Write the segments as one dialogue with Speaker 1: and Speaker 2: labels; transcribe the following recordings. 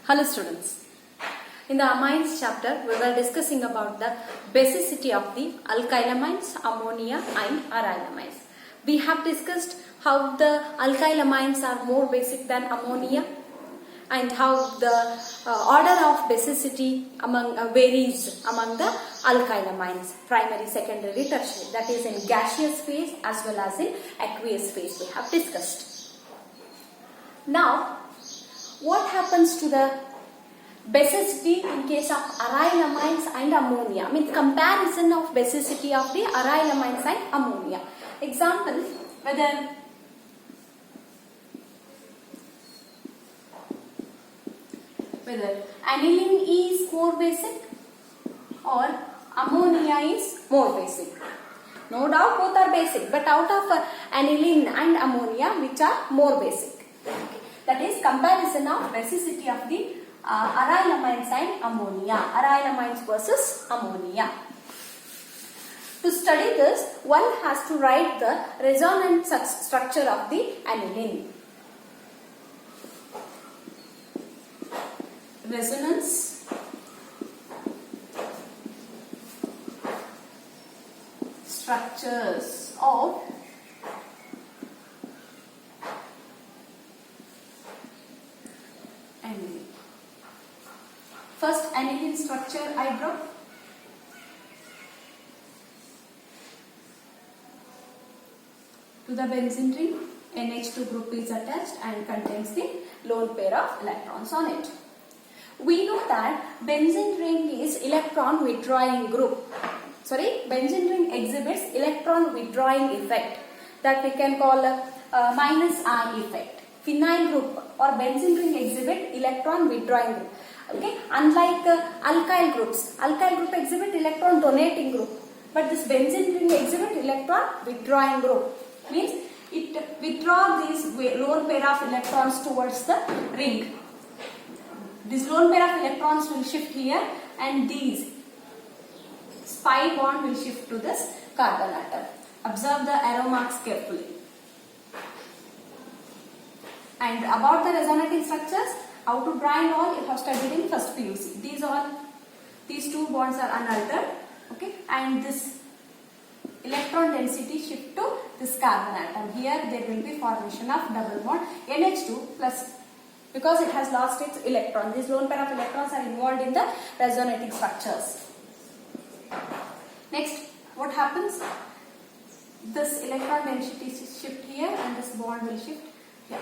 Speaker 1: Hello students. In the amines chapter, we were discussing about the basicity of the alkylamines, ammonia and arylamines. We have discussed how the alkylamines are more basic than ammonia and how the order of basicity varies among the alkylamines, primary, secondary, tertiary, that is in gaseous phase as well as in aqueous phase we have discussed. Now, what happens to the basicity in case of arylamines and ammonia? I mean comparison of basicity of the arylamines and ammonia. Example, whether aniline is more basic or ammonia is more basic. No doubt both are basic, but out of aniline and ammonia, which are more basic? That is comparison of basicity of the arylamines and ammonia. Arylamines versus ammonia. To study this, one has to write the resonance structure of the aniline. Resonance structures of aniline. First aniline structure I draw. To the benzene ring, NH2 group is attached and contains the lone pair of electrons on it. We know that benzene ring is electron withdrawing group. Benzene ring exhibits electron withdrawing effect that we can call minus I effect. Phenyl group or benzene ring exhibit electron withdrawing group. Okay, unlike alkyl groups exhibit electron donating group, but this benzene ring exhibit electron withdrawing group. Means it withdraws these lone pair of electrons towards the ring. This lone pair of electrons will shift here and these pi bond will shift to this carbon atom. Observe the arrow marks carefully. And about the resonating structures, how to draw and all, you have studied in first PUC. These two bonds are unaltered, okay, and this electron density shift to this carbon atom. Here there will be formation of double bond NH2 plus, because it has lost its electron. These lone pair of electrons are involved in the resonating structures. Next, what happens? This electron density shift here and this bond will shift here.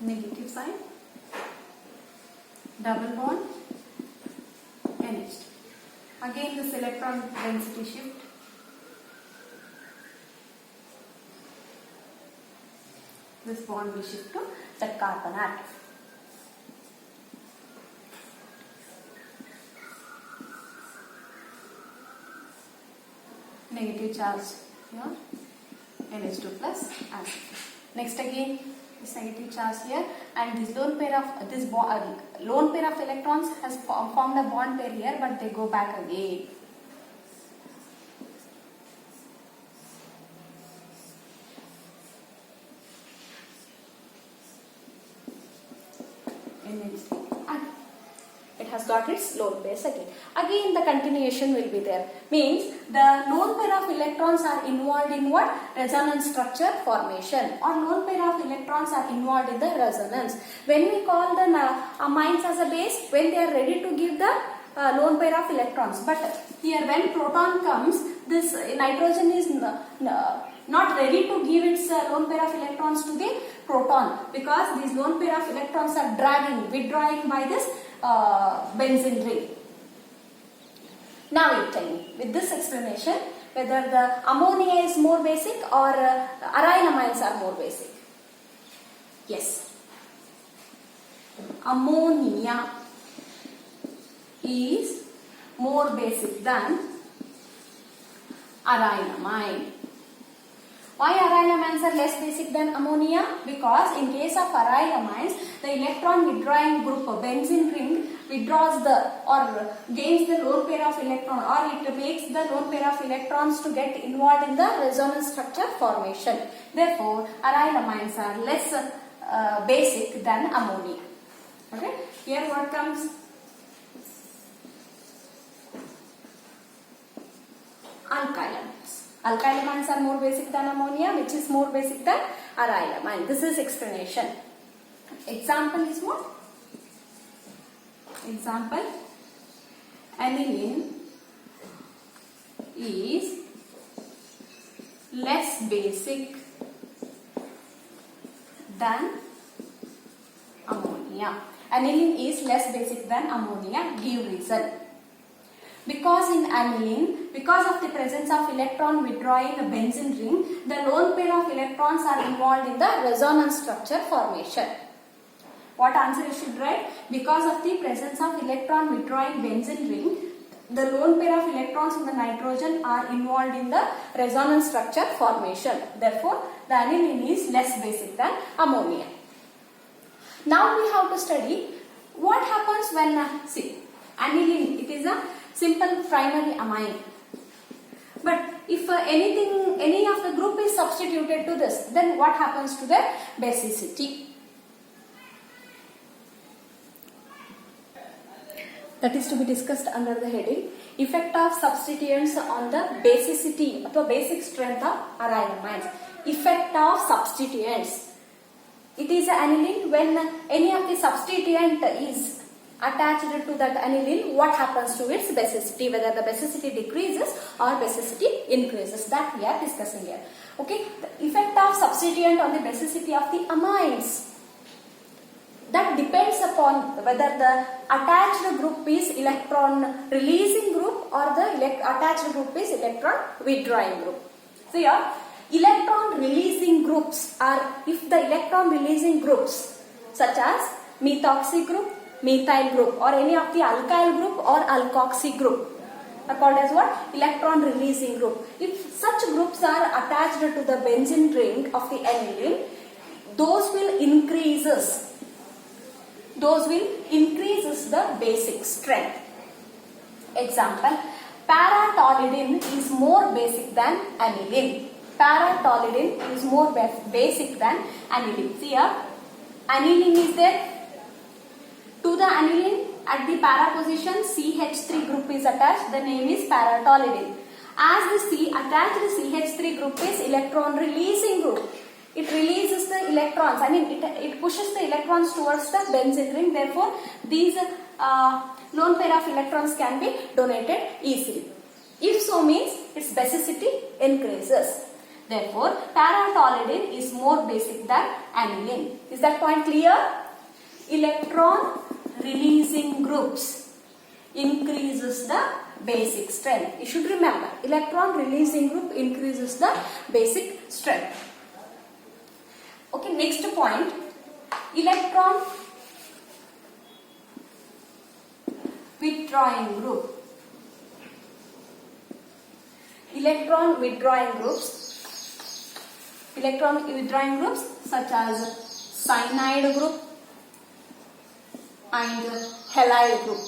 Speaker 1: Negative sign, double bond, NH2. Again this electron density shift. This bond will shift to the carbon atom. Negative charge here, NH2 plus and next again this negative charge here, and this lone pair of electrons has formed a bond pair here, but they go back again. It has got its lone pairs again. Again the continuation will be there. Means the lone pair of electrons are involved in what? Resonance structure formation, or lone pair of electrons are involved in the resonance. When we call the amines as a base, when they are ready to give the lone pair of electrons. But here when proton comes, this nitrogen is not ready to give its lone pair of electrons to the proton, because these lone pair of electrons are withdrawing by this benzene ring. Now you tell me, with this explanation, whether the ammonia is more basic or arylamines are more basic. Yes, ammonia is more basic than arylamine. Why arylamines are less basic than ammonia? Because in case of arylamines, the electron withdrawing group of benzene ring withdraws the or gains the lone pair of electron, or it makes the lone pair of electrons to get involved in the resonance structure formation. Therefore, aryl amines are less basic than ammonia. Okay, here what comes? Alkyl amines. Alkyl amines are more basic than ammonia, which is more basic than aryl amine. This is explanation. Example is what? Example, aniline is less basic than ammonia. Aniline is less basic than ammonia. Give reason. Because in aniline, because of the presence of electron withdrawing a benzene ring, the lone pair of electrons are involved in the resonance structure formation. What answer you should write? Because of the presence of electron withdrawing benzene ring, the lone pair of electrons in the nitrogen are involved in the resonance structure formation. Therefore, the aniline is less basic than ammonia. Now we have to study what happens when, see, aniline, it is a simple primary amine. But if any of the group is substituted to this, then what happens to the basicity? That is to be discussed under the heading effect of substituents on the basicity or basic strength of aryl amines. Effect of substituents. It is aniline. When any of the substituent is attached to that aniline, what happens to its basicity? Whether the basicity decreases or basicity increases. That we are discussing here. Okay. The effect of substituent on the basicity of the amines. That depends upon whether the attached group is electron releasing group or the attached group is electron withdrawing group. So here, electron releasing groups are, if the electron releasing groups such as methoxy group, methyl group, or any of the alkyl group or alkoxy group are called as what? Electron releasing group. If such groups are attached to the benzene ring of the aniline, those will increases the basic strength. Example, para-toluidine is more basic than aniline. Para-toluidine is more basic than aniline. See here, aniline is there. To the aniline at the para position, CH3 group is attached. The name is para-toluidine. As the attached CH3 group is electron releasing group. It releases the electrons, it pushes the electrons towards the benzene ring. Therefore, these lone pair of electrons can be donated easily. If so, means its basicity increases. Therefore, para-toluidine is more basic than aniline. Is that point clear? Electron releasing groups increases the basic strength. You should remember, electron releasing group increases the basic strength. Okay, next point, electron withdrawing group. Electron withdrawing groups such as cyanide group and halide group.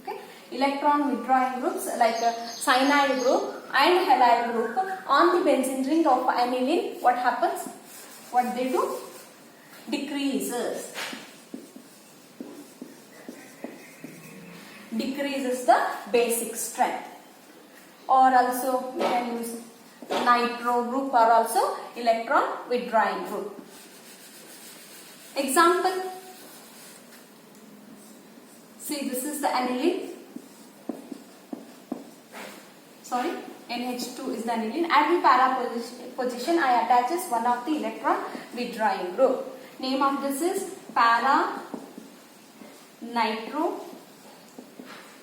Speaker 1: Okay, electron withdrawing groups like cyanide group and halide group on the benzene ring of aniline, what happens? What they do? Decreases the basic strength. Or also we can use nitro group or also electron withdrawing group. Example, see, this is the aniline. Sorry, NH2 is the aniline. At the para position, I attaches one of the electron withdrawing group. Name of this is para nitro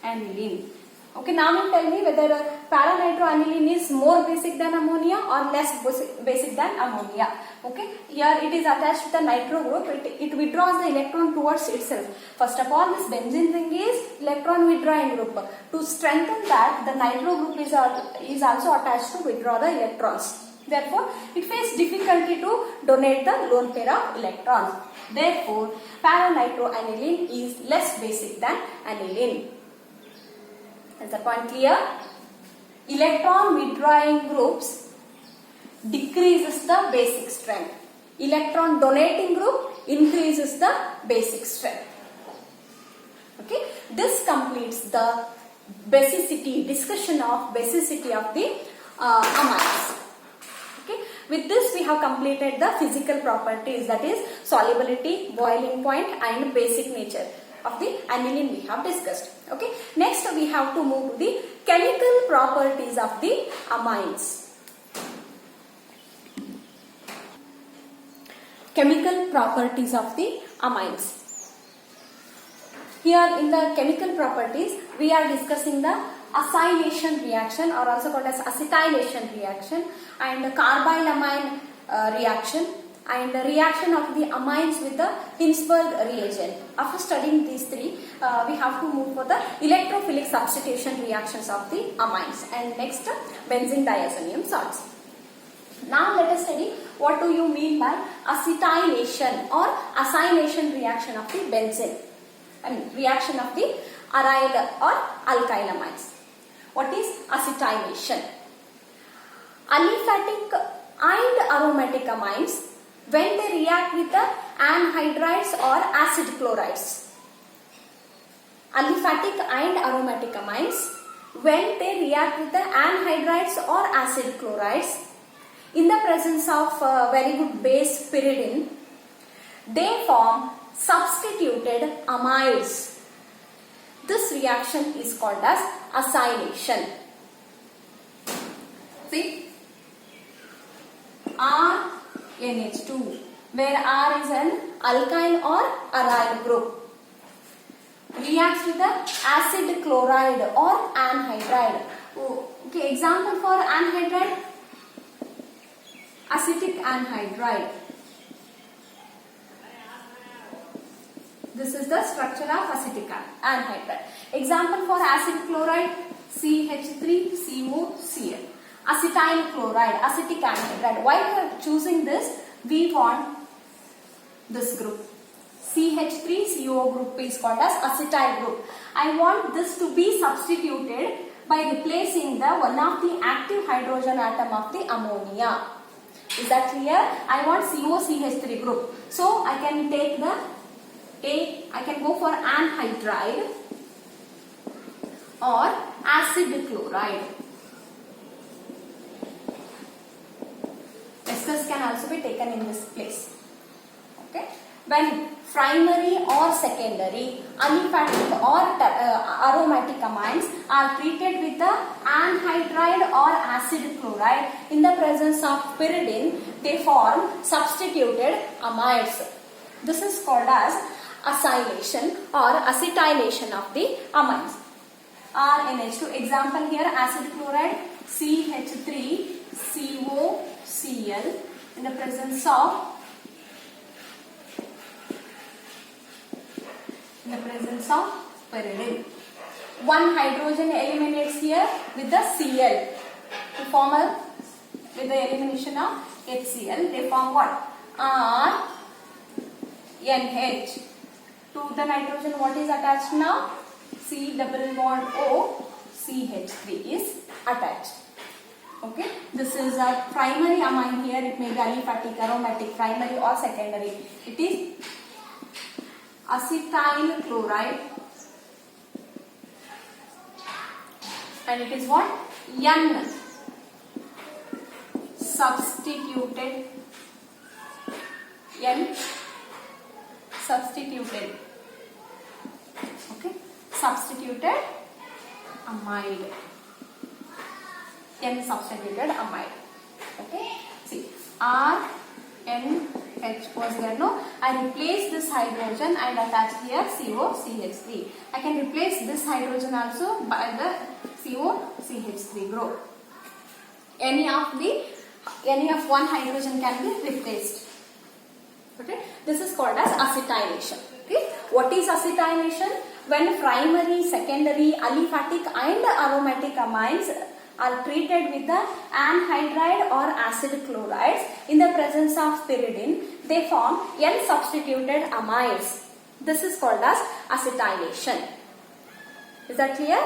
Speaker 1: aniline. Okay, now you tell me whether para nitro aniline is more basic than ammonia or less basic than ammonia. Okay, here it is attached to the nitro group. It withdraws the electron towards itself. First of all, this benzene ring is electron withdrawing group. To strengthen that, the nitro group is also attached to withdraw the electrons. Therefore, it faces difficulty to donate the lone pair of electrons. Therefore, para-nitroaniline is less basic than aniline. Is the point clear? Electron withdrawing groups decreases the basic strength. Electron donating group increases the basic strength. Okay, this completes the discussion of basicity of the amines. Okay, with this we have completed the physical properties, that is solubility, boiling point and basic nature of the aniline we have discussed. Okay, next we have to move to the chemical properties of the amines. Chemical properties of the amines. Here in the chemical properties we are discussing the acylation reaction, or also called as acetylation reaction, and the carbylamine reaction, and the reaction of the amines with the Hinsberg reagent. After studying these three, we have to move for the electrophilic substitution reactions of the amines, and next benzene diazonium salts. Now let us study what do you mean by acetylation or acylation reaction of the benzene, reaction of the aryl or alkyl amines. What is acetylation? Aliphatic and aromatic amines, when they react with the anhydrides or acid chlorides. Aliphatic and aromatic amines, when they react with the anhydrides or acid chlorides, in the presence of very good base pyridine, they form substituted amides. This reaction is called as acylation. See, RNH2, where R is an alkyl or aryl group, reacts with the acid chloride or anhydride. Okay, example for anhydride, acetic anhydride. This is the structure of acetic anhydride. Example for acid chloride, CH3COCl. Acetyl chloride, acetic anhydride. Why we are choosing this? We want this group. CH3CO group is called as acetyl group. I want this to be substituted by replacing the one of the active hydrogen atom of the ammonia. Is that clear? I want COCH3 group. So I can take the I can go for anhydride or acid chloride. Esters can also be taken in this place. Okay. When primary or secondary aliphatic or aromatic amines are treated with the anhydride or acid chloride in the presence of pyridine, they form substituted amides. This is called as acylation or acetylation of the amines. RNH2, example here acid chloride CH3COCl in the presence of pyridine. One hydrogen eliminates here with the Cl to form with the elimination of HCl, they form what? RNH. To the nitrogen, what is attached now? C double bond O, CH3 is attached. Okay, this is a primary amine here. It may be aliphatic, aromatic, primary or secondary. It is acetyl chloride, and it is what? N substituted. Okay, substituted amide. N substituted amide. Okay, see, RNH was there, no? I replace this hydrogen and attach here COCH3. I can replace this hydrogen also by the COCH3 group. Any of one hydrogen can be replaced. Okay, this is called as acetylation. Okay, what is acetylation? When primary, secondary, aliphatic and aromatic amines are treated with the anhydride or acid chlorides in the presence of pyridine, they form N-substituted amides. This is called as acetylation. Is that clear?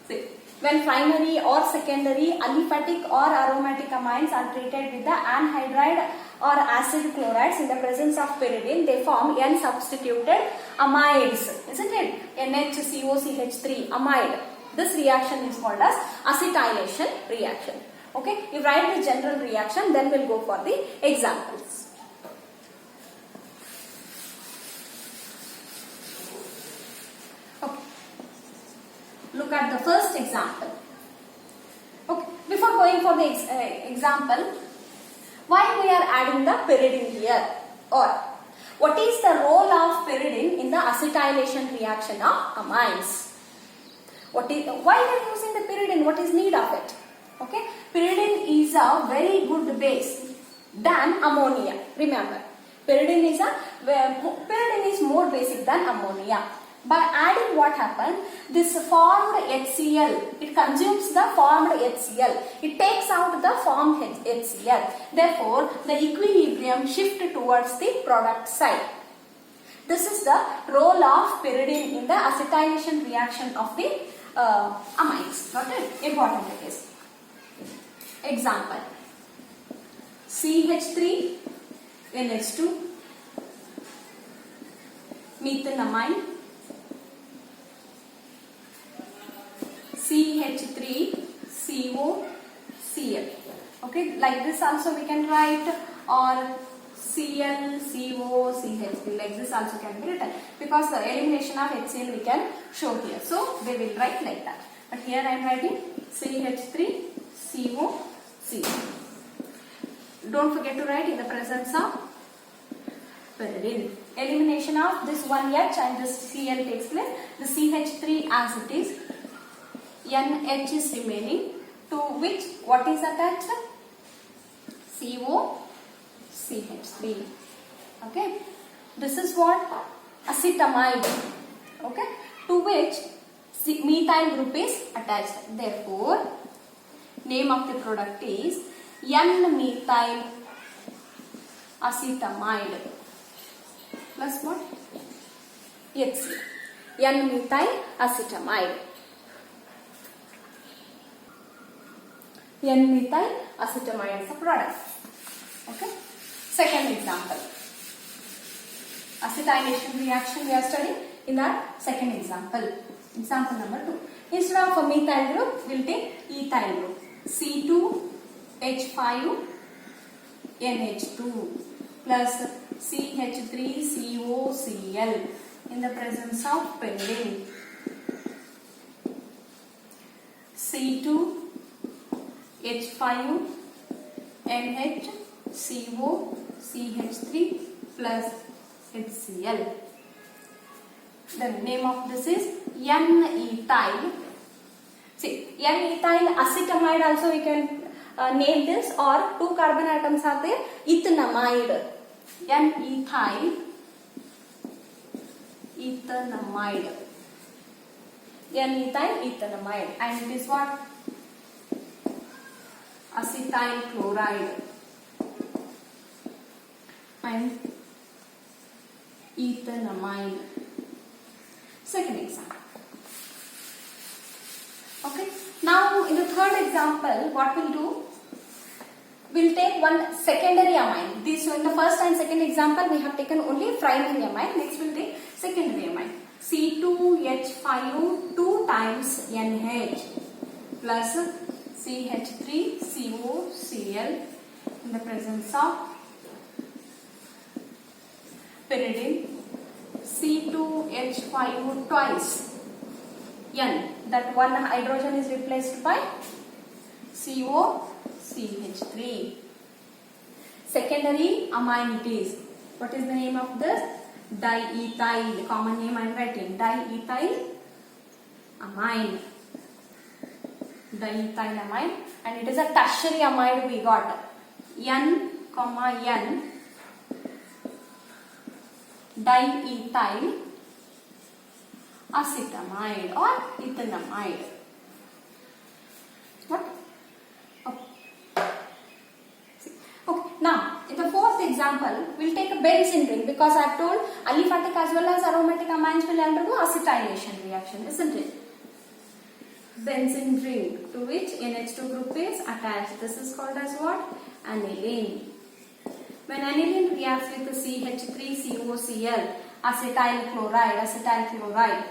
Speaker 1: See, when primary or secondary aliphatic or aromatic amines are treated with the anhydride or acid chlorides in the presence of pyridine, they form N-substituted amides, isn't it? NHCOCH3 amide. This reaction is called as acetylation reaction. Okay, you write the general reaction, then we'll go for the examples. Okay, look at the first example. Okay, before going for the example, why we are adding the pyridine here, or what is the role of pyridine in the acetylation reaction of amines? Why we are using the pyridine? What is need of it? Okay, pyridine is a very good base than ammonia. Remember, pyridine is more basic than ammonia. By adding, what happens? This formed HCl, it consumes the formed HCl. It takes out the formed HCl. Therefore, the equilibrium shifts towards the product side. This is the role of pyridine in the acetylation reaction of the amines. Got it? Important it is. Example: CH3 NH2 methenamine, CH3CO Cl. Okay, like this also we can write, or Cl CO CH3, like this also can be written, because the elimination of HCl we can show here, so they will write like that. But here I am writing CH3CO Cl. Don't forget to write in the presence of pyridine. Elimination of this one H and this Cl takes place. The CH3 as it is, NH is remaining, to which what is attached? CO CH3. Okay, this is what? Acetamide. Okay, to which methyl group is attached. Therefore, name of the product is N-methyl acetamide plus what? HCl. N-methyl acetamide. N-methyl acetamide is a product. Okay. Second example. Acetylation reaction we are studying in our second example. Example number 2. Instead of a methyl group, we will take ethyl group. C2H5NH2 plus CH3COCl in the presence of pyridine. C2H5NHCOCH3 plus HCl. The name of this is N-ethyl. See, N-ethyl acetamide also we can name this, or 2 carbon atoms are there, ethanamide. N-ethyl ethanamide. N-ethyl ethanamide, and it is what? Acetyl chloride and ethanamide. Second example. Okay. Now in the third example, what we'll do? We'll take one secondary amine. This, so in the first and second example, we have taken only primary amine. Next we'll take secondary amine. C2H5 2 times NH plus CH3COCl in the presence of pyridine. C2H5 twice N, that one hydrogen is replaced by COCH3. Secondary amine it is. What is the name of this? Diethyl. Common name I am writing. Diethyl amine. Diethyl amine, and it is a tertiary amide we got. N, N diethyl acetamide or ethanamide. What? example, we'll take a benzene ring because I've told aliphatic as well as aromatic amines will undergo acetylation reaction, isn't it? Benzene ring to which NH2 group is attached. This is called as what? Aniline. When aniline reacts with the CH3COCl, acetyl chloride,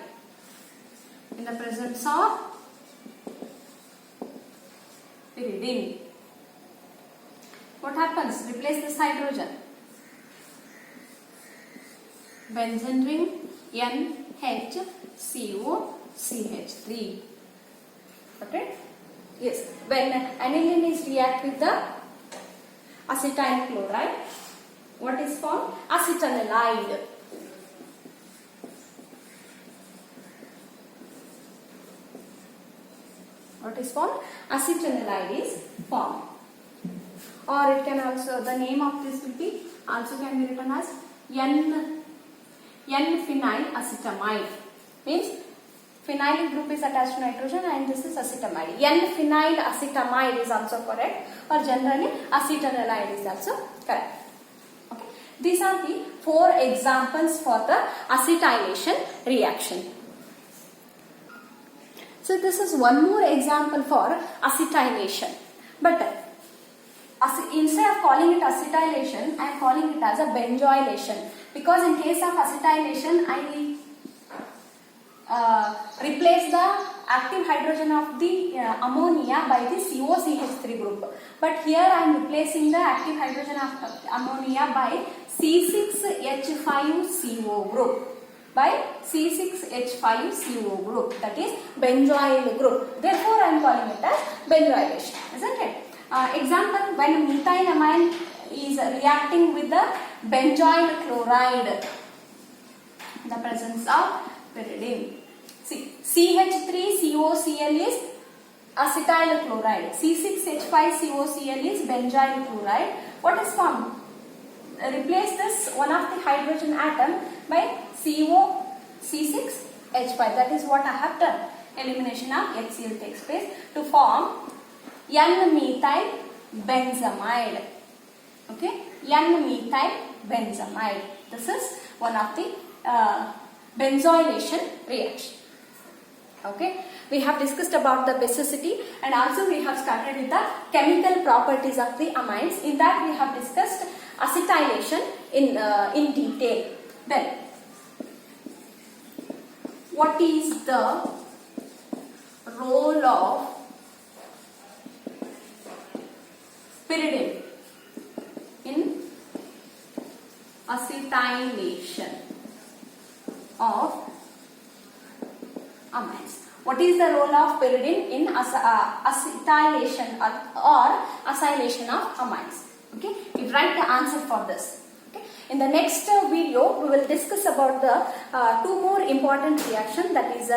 Speaker 1: in the presence of pyridine, what happens? Replace this hydrogen. Benzene ring NHCOCH3. Okay? Yes. When aniline is react with the acetyl chloride, what is formed? Acetanilide. What is formed? Acetanilide is formed. Or it can also, the name of this will be, also can be written as N-phenyl acetamide. Means phenyl group is attached to nitrogen and this is acetamide. N-phenyl acetamide is also correct, or generally acetanilide is also correct. Okay. These are the 4 examples for the acetylation reaction. So this is one more example for acetylation. But instead of calling it acetylation, I am calling it as a benzoylation. Because in case of acetylation, I will replace the active hydrogen of the ammonia by the COCH3 group. But here I am replacing the active hydrogen of ammonia by C6H5CO group. By C6H5CO group, that is benzoyl group. Therefore, I am calling it as benzoylation, isn't it? Example, when methylamine is reacting with the benzoyl chloride in the presence of pyridine. See, CH3COCl is acetyl chloride. C6H5COCl is benzoyl chloride. What is formed? Replace this one of the hydrogen atom by C6H5. That is what I have done. Elimination of HCl takes place to form N-methyl benzamide. Okay, N-methyl benzamide. This is one of the benzoylation reaction. Okay, we have discussed about the basicity and also we have started with the chemical properties of the amines. In that we have discussed acetylation in detail. Then, what is the role of pyridine in acetylation of amines? What is the role of pyridine in acetylation or acylation of amines? Okay, you write the answer for this. Okay, in the next video we will discuss about the 2 more important reactions, that is